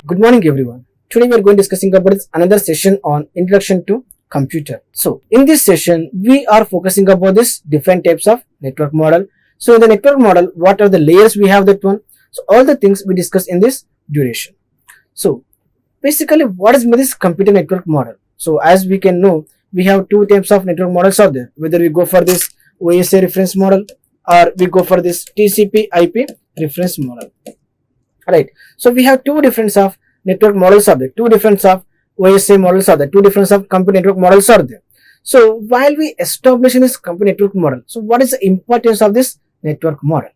Good morning everyone. Today we are going to discussing about another session on introduction to computer. So in this session we are focusing about this different types of network model. So in the network model, what are the layers we have that one? So all the things we discuss in this duration. So basically what is this computer network model? So as we can know, we have two types of network models out there. Whether we go for this OSI reference model or we go for this TCP IP reference model. Right, so we have two different of network models are there, two different of OSI models are there, two different of computer network models are there. So while we establish in this computer network model, so what is the importance of this network model?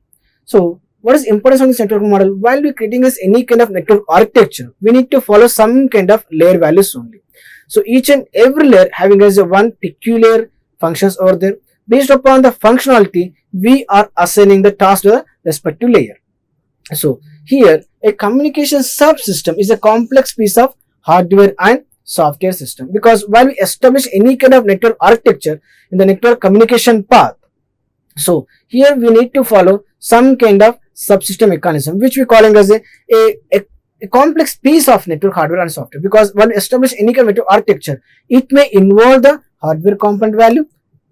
So what is importance of this network model? While we creating this any kind of network architecture, we need to follow some kind of layer values only. So each and every layer having as a one peculiar functions over there. Based upon the functionality, we are assigning the task to the respective layer. So here a communication subsystem is a complex piece of hardware and software system, because while we establish any kind of network architecture in the network communication path, so here we need to follow some kind of subsystem mechanism which we calling as a complex piece of network hardware and software, because when we establish any kind of network architecture, it may involve the hardware component value,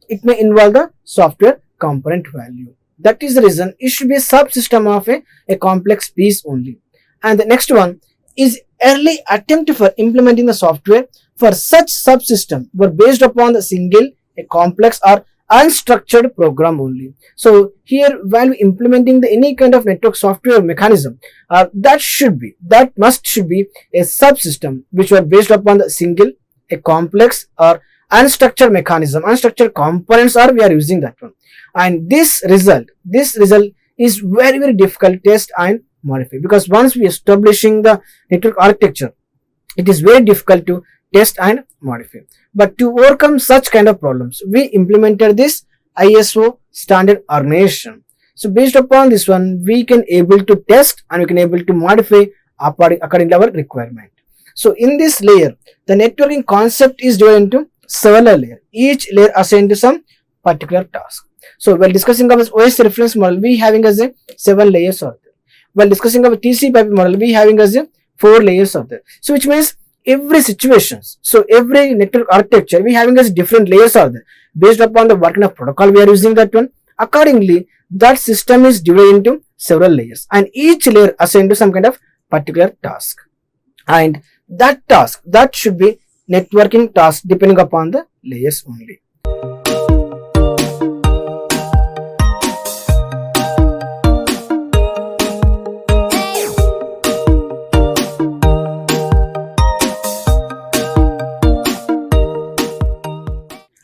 it may involve the software component value. That is the reason it should be a subsystem of a complex piece only. And the next one is early attempt for implementing the software for such subsystem were based upon the single, a complex or unstructured program only. So here while implementing the any kind of network software mechanism, that should be a subsystem which were based upon the single, a complex or unstructured mechanism, unstructured components are we are using that one. And this result is very difficult to test and modify, because once we establishing the network architecture, it is very difficult to test and modify. But to overcome such kind of problems, we implemented this ISO standard organization. So based upon this one, we can able to test and we can able to modify according to our requirement. So in this layer, the networking concept is divided into several layers, each layer assigned to some particular task. So while discussing about OS reference model, we having as a 7 layers are there. While discussing about TCP IP model, we having as a 4 layers are there. So which means every situations, so every network architecture we having as different layers are there. Based upon the what kind of protocol we are using that one, accordingly that system is divided into several layers and each layer assigned to some kind of particular task. And that task, that should be networking task depending upon the layers only.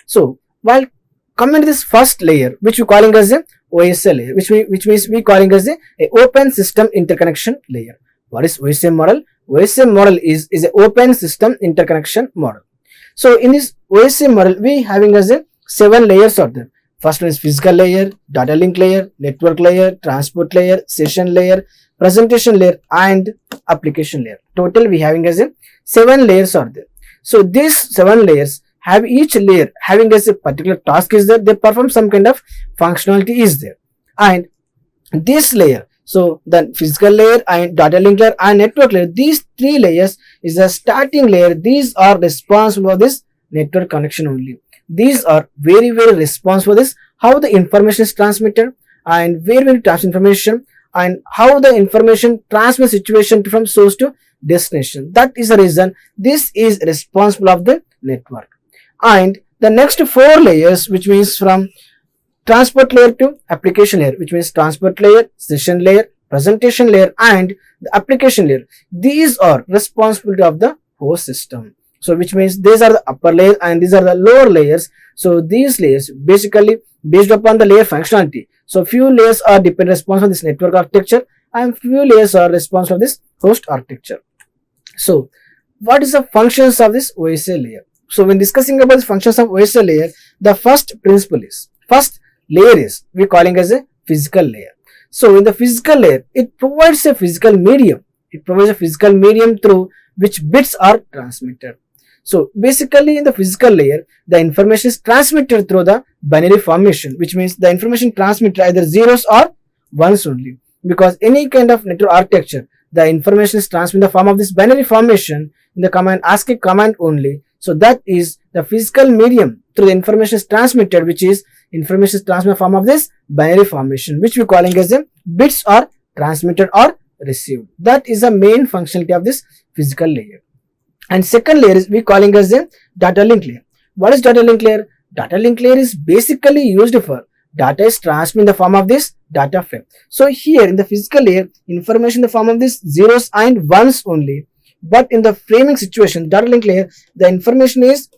So while coming to this first layer, which we calling as a OSI layer, which means we calling as a open system interconnection layer. What is OSI model? OSI model is a open system interconnection model. So in this OSI model, we having as a 7 layers are there. First one is physical layer, data link layer, network layer, transport layer, session layer, presentation layer and application layer. Total we having as a 7 layers are there. So these 7 layers have each layer having as a particular task is there, they perform some kind of functionality is there. And this layer, so the physical layer and data link layer and network layer, these 3 layers is a starting layer. These are responsible for this network connection only. These are very responsible for this, how the information is transmitted and where we transmit information and how the information transmit situation from source to destination. That is the reason this is responsible of the network. And the next 4 layers, which means from transport layer to application layer, which means transport layer, session layer, presentation layer and the application layer, these are responsibility of the host system. So which means these are the upper layers and these are the lower layers. So these layers basically based upon the layer functionality. So few layers are responsible for this network architecture and few layers are responsible for this host architecture. So what is the functions of this OSI layer? So when discussing about the functions of OSI layer, the first layer is we calling as a physical layer. So in the physical layer, it provides a physical medium. It provides a physical medium through which bits are transmitted. So basically in the physical layer, the information is transmitted through the binary formation, which means the information transmitted either zeros or ones only, because any kind of network architecture, the information is transmitted in the form of this binary formation in the command ASCII command only. So that is the physical medium through the information is transmitted, which is information is transmitted in the form of this binary formation, which we calling as the bits are transmitted or received. That is the main functionality of this physical layer. And second layer is we calling as the data link layer. What is data link layer? Data link layer is basically used for data is transmitted in the form of this data frame. So here in the physical layer, information in the form of this zeros and ones only. But in the framing situation, data link layer, the information is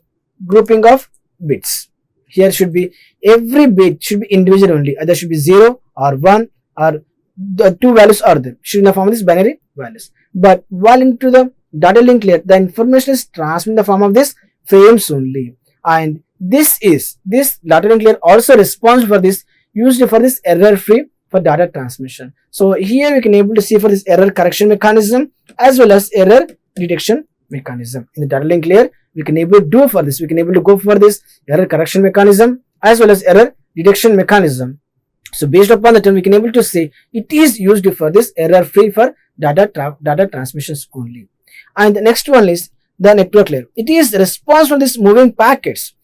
grouping of bits. Here should be every bit should be individual only. Either should be 0 or 1 or the two values are there. Should be in the form of this binary values. But while into the data link layer, the information is transmitted in the form of this frames only. And this data link layer also responds for this, used for this error free for data transmission. So here we can able to see for this error correction mechanism as well as error detection mechanism. In the data link layer, we can able to do for this, we can able to go for this error correction mechanism as well as error detection mechanism. So based upon the term, we can able to say it is used for this error free for data transmissions only. And the next one is the network layer. It is response from this moving packets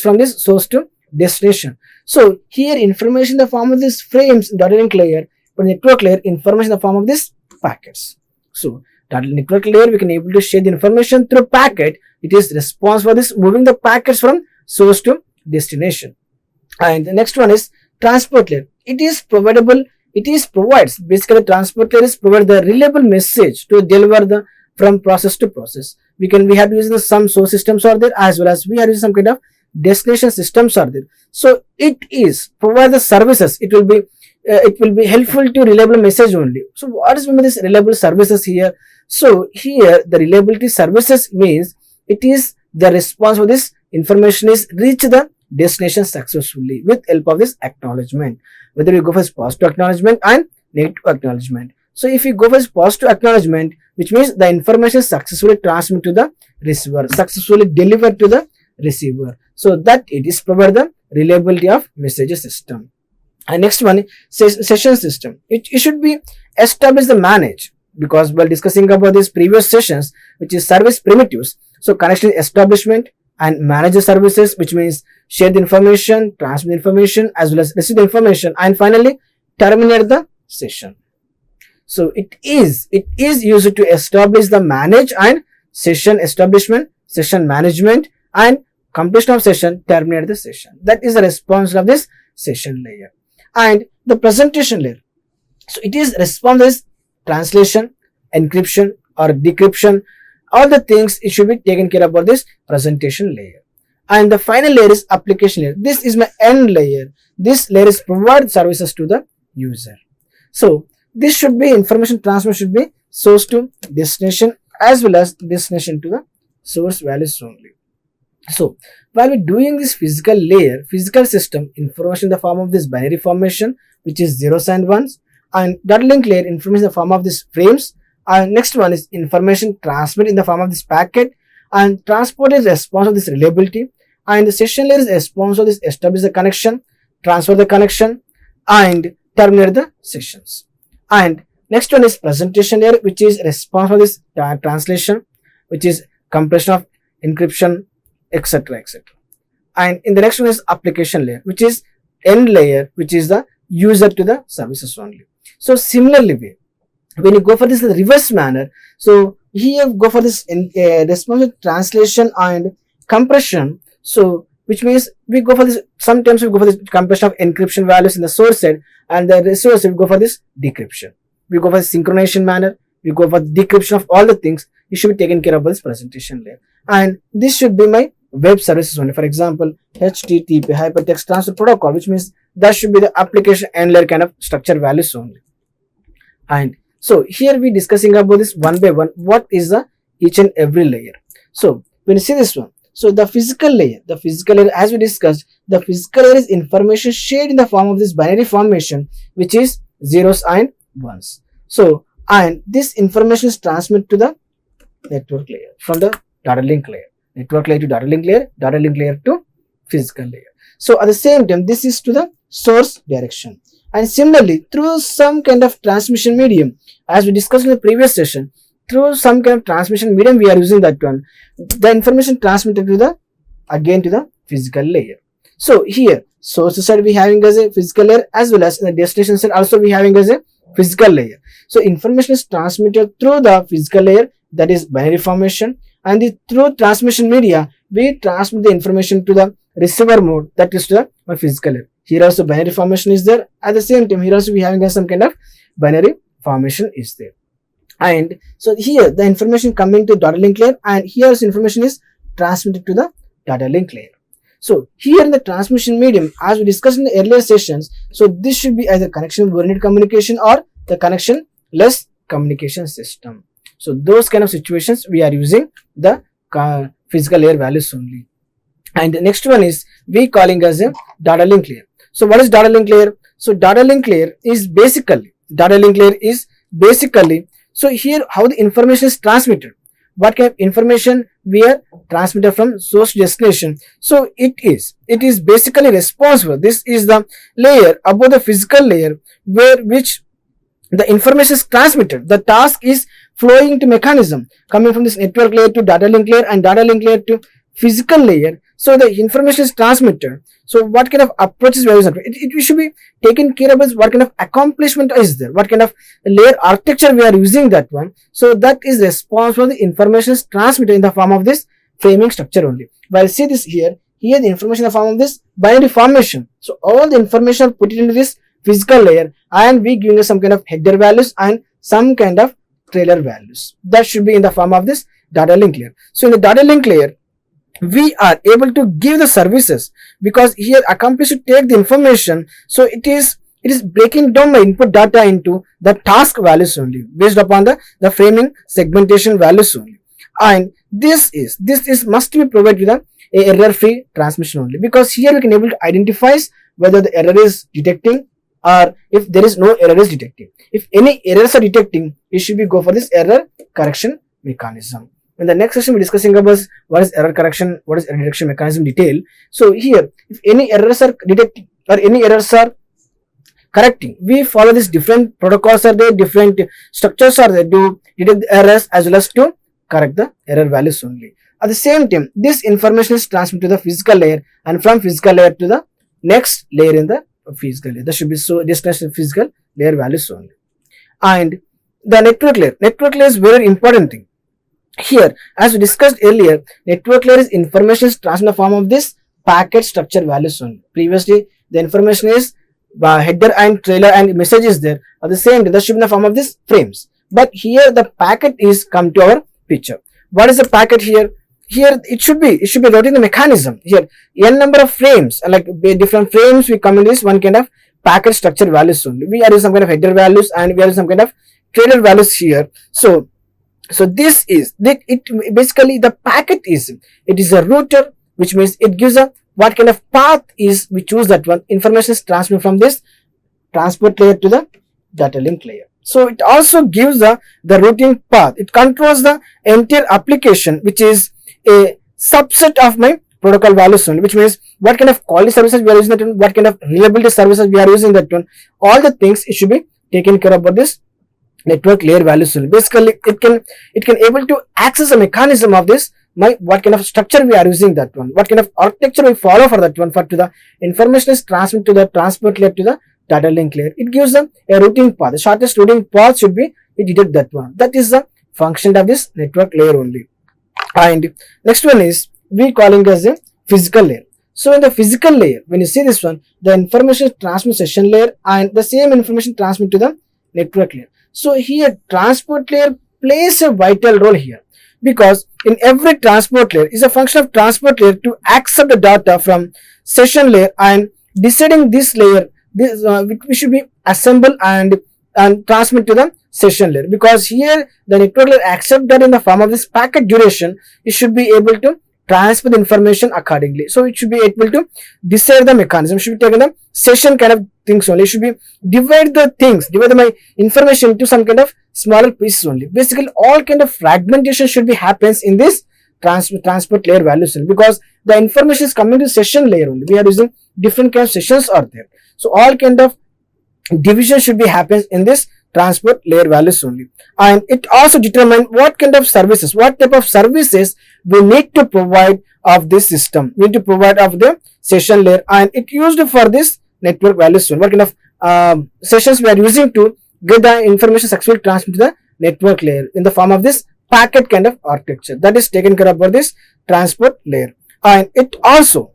from this source to destination. So here information in the form of this frames in data link layer, but network layer information in the form of this packets. So data network layer, we can able to share the information through packet. It is response for this moving the packets from source to destination. And the next one is transport layer. It is provides basically transport layer is provide the reliable message to deliver the from process to process. We have to use some source systems are there as well as we are using some kind of destination systems are there. So it is provide the services. It will be helpful to reliable message only. So what is this reliable services here? So here the reliability services means it is the response for this information is reach the destination successfully with help of this acknowledgement. Whether we go for positive acknowledgement and negative acknowledgement. So if we go for positive acknowledgement, which means the information is successfully transmitted to the receiver, successfully delivered to the receiver. So that it is provide the reliability of message system. And next one is session system. It should be establish the manage, because while discussing about these previous sessions, which is service primitives. So connection establishment and manage the services, which means share the information, transmit the information as well as receive the information, and finally terminate the session. So it is used to establish the manage and session establishment, session management, and completion of session, terminate the session. That is the response of this session layer. And the presentation layer. So it is response is translation, encryption or decryption. All the things it should be taken care of about this presentation layer. And the final layer is application layer. This is my end layer. This layer is provide services to the user. So this should be information transmission should be source to destination as well as destination to the source values only. So while we're doing this physical layer, physical system information in the form of this binary formation, which is zeros and ones, and data link layer information in the form of this frames, and next one is information transmit in the form of this packet, and transport is response of this reliability, and the session layer is response of this establish the connection, transfer the connection, and terminate the sessions. And next one is presentation layer, which is response for this translation, which is compression of encryption, etc. And in the next one is application layer, which is end layer, which is the user to the services only. So similarly, when you go for this in the reverse manner, so here go for this responsive translation and compression. So which means we go for this, sometimes we go for this compression of encryption values in the source side, and the receiver side we go for this decryption. We go for synchronization manner, we go for decryption of all the things. It should be taken care of by this presentation layer. And this should be my web services only. For example, HTTP hypertext transfer protocol, which means that should be the application end layer kind of structure values only. And so here we discussing about this one by one, what is the each and every layer. So when you see this one, so the physical layer as we discussed, the physical layer is information shared in the form of this binary formation, which is zeros and ones. So and this information is transmitted to the network layer from the data link layer, network layer to data link layer to physical layer. So at the same time, this is to the source direction, And similarly, through some kind of transmission medium, as we discussed in the previous session, through some kind of transmission medium we are using that one, the information transmitted to the again to the physical layer. So here source side we having as a physical layer, as well as in the destination side also we having as a physical layer. So information is transmitted through the physical layer, that is binary formation, and through transmission media we transmit the information to the receiver mode, that is to the physical layer. Here also binary formation is there. At the same time, here also we having some kind of binary formation is there. And so here the information coming to data link layer, and here also information is transmitted to the data link layer. So here in the transmission medium, as we discussed in the earlier sessions, so this should be either connection oriented communication or the connection less communication system. So those kind of situations we are using the physical layer values only. And the next one is we calling as a data link layer. So what is data link layer? So data link layer is basically so here how the information is transmitted, what kind of information we are transmitted from source to destination. So it is basically responsible. This is the layer above the physical layer which the information is transmitted. The task is flowing to mechanism coming from this network layer to data link layer and data link layer to physical layer. So the information is transmitted. So what kind of approaches we are using? It should be taken care of as what kind of accomplishment is there, what kind of layer architecture we are using that one. So that is responsible for the information is transmitted in the form of this framing structure only. While see this here the information in the form of this binary formation. So all the information are put into this physical layer, and we giving us some kind of header values and some kind of trailer values. That should be in the form of this data link layer. So in the data link layer, we are able to give the services, because here accomplish to take the information. So it is breaking down the input data into the task values only, based upon the framing segmentation values only. And this must be provided with a error free transmission only, because here we can able to identify whether the error is detecting or if there is no error is detecting. If any errors are detecting, it should be go for this error correction mechanism. In the next session, we're discussing about what is error correction, what is error detection mechanism detail. So here, if any errors are detecting or any errors are correcting, we follow these different protocols are there, different structures are there to detect the errors as well as to correct the error values only. At the same time, this information is transmitted to the physical layer, and from physical layer to the next layer in the physical layer. That should be so destination physical layer values only. And the network layer is very important thing. Here, as we discussed earlier, network layer is information is transmitted in the form of this packet structure values only. Previously, the information is header and trailer and message is there. At the same time, that should be in the form of this frames. But here, the packet is come to our picture. What is the packet here? Here it should be routing the mechanism. Here, n number of frames, like different frames, we come in this one kind of packet structure values only. We are using some kind of header values and we are using some kind of trailer values here. So this is basically the packet is a router, which means it gives a what kind of path is we choose that one. Information is transmitted from this transport layer to the data link layer. So it also gives the routing path. It controls the entire application, which is a subset of my protocol values only, which means what kind of quality services we are using that one, what kind of reliability services we are using that one. All the things it should be taken care of by this network layer values only. Basically, it can able to access a mechanism of this what kind of structure we are using that one, what kind of architecture we follow for that one, for to the information is transmitted to the transport layer to the data link layer. It gives them a routing path. The shortest routing path should be it detect that one. That is the function of this network layer only. And next one is we calling as a physical layer. So in the physical layer, when you see this one, the information transmit session layer and the same information transmit to the network layer. So here transport layer plays a vital role here, because in every transport layer is a function of transport layer to accept the data from session layer and deciding this layer we should be assemble and transmit to the session layer, because here the network layer accept that in the form of this packet duration, it should be able to transfer the information accordingly. So it should be able to decide the mechanism, should be taken the session kind of things only. It should be divide my information into some kind of smaller pieces only. Basically, all kind of fragmentation should be happens in this transport layer values only, because the information is coming to session layer only. We are using different kind of sessions are there. So all kind of division should be happens in this transport layer values only. And it also determine what kind of services, what type of services we need to provide of this system, we need to provide of the session layer, and it used for this network values only. What kind of sessions we are using to get the information successfully transmitted to the network layer in the form of this packet kind of architecture, that is taken care of by this transport layer. And it also,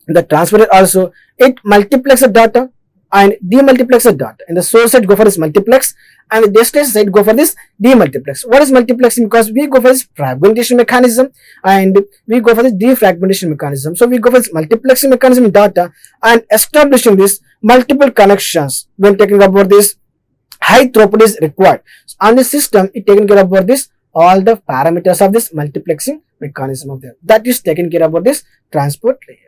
the transport also, it multiplexes the data and demultiplexes the data. In the source side go for this multiplex, and the destination side go for this demultiplex. What is multiplexing? Because we go for this fragmentation mechanism and we go for this defragmentation mechanism. So we go for this multiplexing mechanism in data and establishing this multiple connections when taking about this high throughput is required. So on the system, it taken care about this all the parameters of this multiplexing mechanism of that is taken care about this transport layer.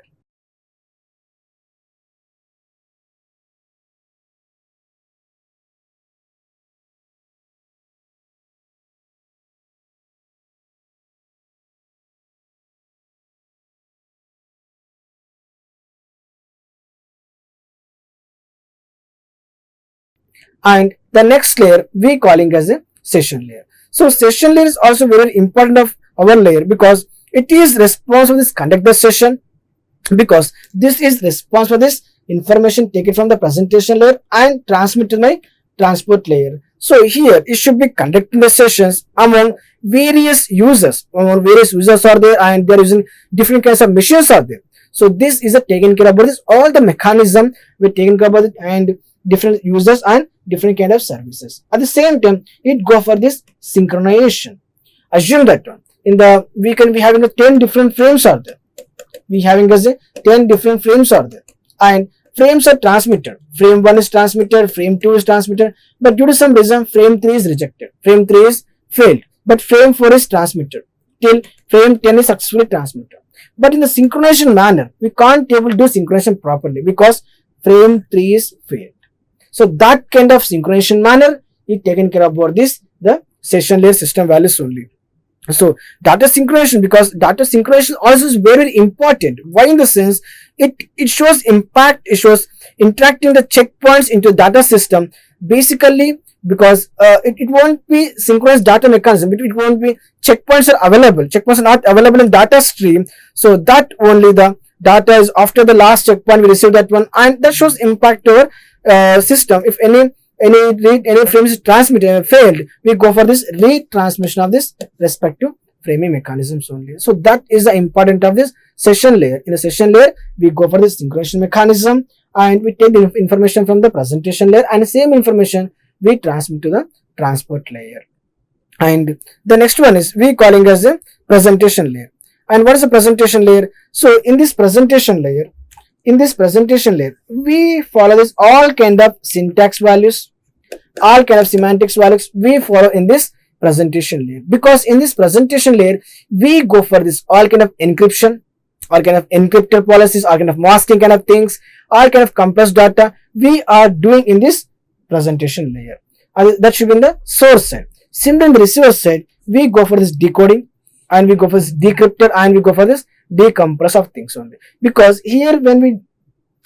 And the next layer we calling as a session layer. So session layer is also very important of our layer because it is responsible for this conduct the session, because this is responsible for this information taken from the presentation layer and transmitted to my transport layer. So here it should be conducting the sessions among various users. Various users are there and they are using different kinds of machines are there. So this is a taken care about this, all the mechanism we taken care about it, and different users and different kind of services. At the same time, it go for this synchronization. Assume that one in the we can be having a 10 different frames are there. We having as a 10 different frames are there, and frames are transmitted. Frame 1 is transmitted, frame 2 is transmitted, but due to some reason frame 3 is rejected, frame 3 is failed, but frame 4 is transmitted till frame 10 is successfully transmitted. But in the synchronization manner, we can't able to do synchronization properly because frame 3 is failed. So that kind of synchronization manner is taken care of about this the session layer system values only. So data synchronization, because data synchronization also is very, very important. Why? In the sense it shows impact, it shows interacting the checkpoints into data system, basically because it won't be synchronized data mechanism, it won't be checkpoints are available, checkpoints are not available in data stream, so that only the data is after the last checkpoint we receive that one, and that shows impact to our system. If any frames is transmitted and failed, we go for this retransmission of this respective framing mechanisms only. So that is the important of this session layer. In the session layer, we go for this synchronization mechanism and we take the information from the presentation layer, and the same information we transmit to the transport layer. And the next one is we calling as a presentation layer. And what is the presentation layer? So in this presentation layer, we follow this all kind of syntax values, all kind of semantics values we follow in this presentation layer, because in this presentation layer we go for this all kind of encryption, all kind of encrypted policies, all kind of masking kind of things, all kind of compressed data we are doing in this presentation layer. That should be in the source side. Similarly, in the receiver side, we go for this decoding and we go for this decrypted and we go for this decompress of things only. Because here when we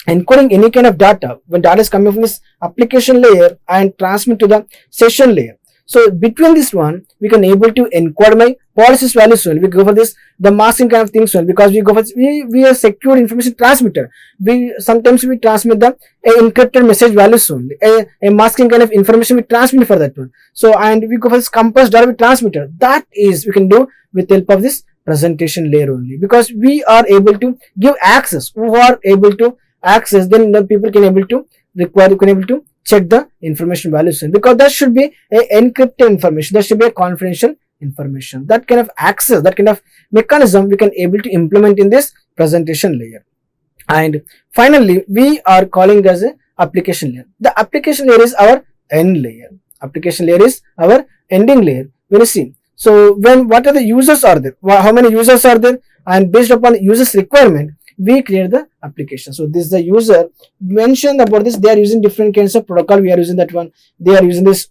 encoding any kind of data, when data is coming from this application layer and transmit to the session layer, so between this one we can able to encode my policies values only. We go for this the masking kind of things only, because we go for we are secure information transmitter. We sometimes we transmit the encrypted message values only, a masking kind of information we transmit for that one. So and we go for this compressed data we transmitter. That is we can do with help of this presentation layer only, because we are able to give access. Who are able to access, then the people can able to check the information values, because that should be a encrypted information, that should be a confidential information. That kind of access, that kind of mechanism we can able to implement in this presentation layer. And finally we are calling as a application layer. The application layer is our end layer. Application layer is our ending layer. When you see, so when what are the users are there, how many users are there, and based upon the users requirement we create the application. So this is the user mentioned about this, they are using different kinds of protocol, we are using that one, they are using this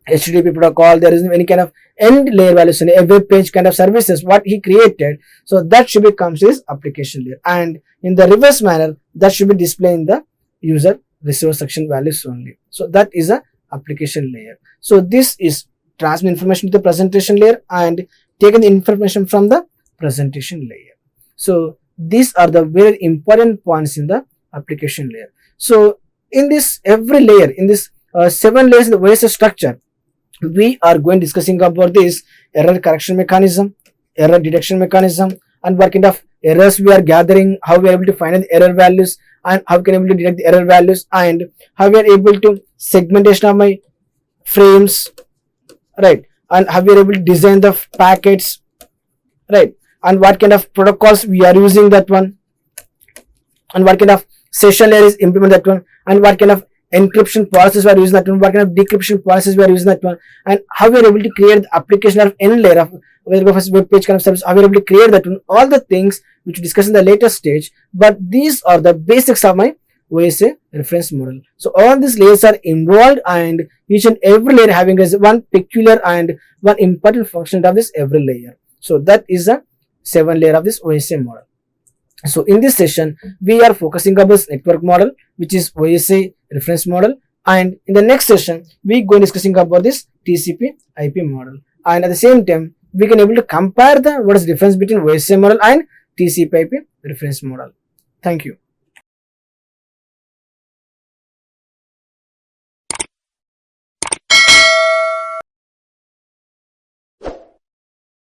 HTTP protocol, there is any kind of end layer values, a web page kind of services what he created. So that should be comes to his application layer, and in the reverse manner that should be displayed in the user receiver section values only. So that is a application layer. So this is transmit information to the presentation layer and taken the information from the presentation layer. So these are the very important points in the application layer. So in this every layer, in this 7 layers in the OSI structure, we are going discussing about this error correction mechanism, error detection mechanism, and what kind of errors we are gathering, how we are able to find the error values, and how can we able to detect the error values, and how we are able to segmentation of my frames, right, and how we are able to design the packets, right, and what kind of protocols we are using that one, and what kind of session layer is implement that one, and what kind of encryption policies we are using that one, what kind of decryption policies we are using that one, and how we are able to create the application of n layer of web page kind of service, how we are able to create that one, all the things which we discuss in the later stage. But these are the basics of my OSI reference model. So all these layers are involved, and each and every layer having as one peculiar and one important function of this every layer. So that is a 7 layer of this OSI model. So in this session, we are focusing on this network model, which is OSI reference model, and in the next session, we going discussing about this TCP IP model, and at the same time, we can able to compare the what is the difference between OSI model and TCP IP reference model. Thank you.